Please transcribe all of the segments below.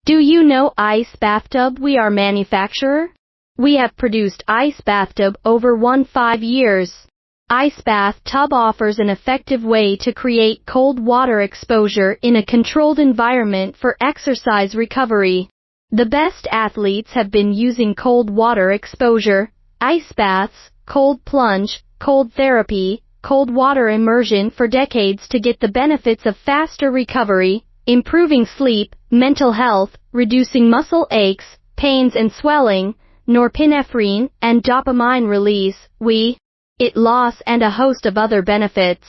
Do you know Ice Bathtub? We are manufacturer. We have produced Ice Bathtub over 15 years. Ice Bathtub offers an effective way to create cold water exposure in a controlled environment for exercise recovery. The best athletes have been using cold water exposure, ice baths, cold plunge, cold therapy, cold water immersion for decades to get the benefits of faster recovery, improving sleep, mental health, reducing muscle aches, pains and swelling, norepinephrine and dopamine release, weight loss and a host of other benefits.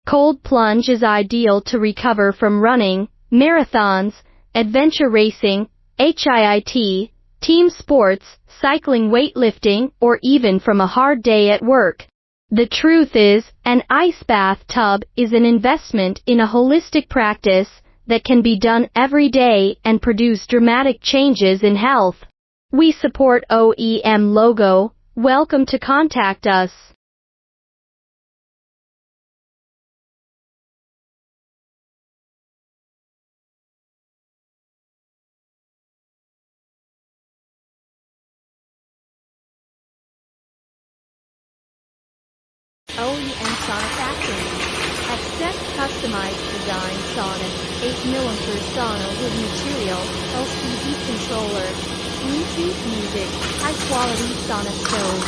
Cold plunge is ideal to recover from running, marathons, adventure racing, HIIT, team sports, cycling, weightlifting, or even from a hard day at work. The truth is, an ice bathtub is an investment in a holistic practice that can be done every day and produce dramatic changes in health. We support OEM logo. Welcome to contact us. OEM Sauna Factory. Accept customized design sauna, 8mm sauna wood material, LCD controller, Bluetooth music, high quality sauna stove,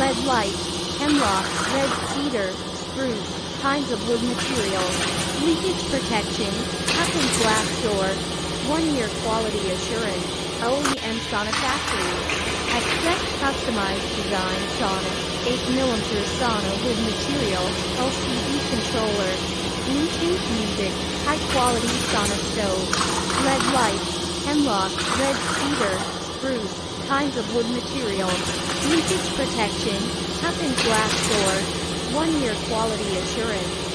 LED lights, hemlock, red cedar, spruce, kinds of wood materials, leakage protection, custom glass door, 1-year quality assurance. OEM Sauna Factory. Accept customized design sauna, 8mm sauna wood material, LCD controller, Bluetooth music, high quality sauna stove, LED lights, hemlock, red cedar, spruce, kinds of wood materials, leakage protection, custom glass door, 1-year quality assurance.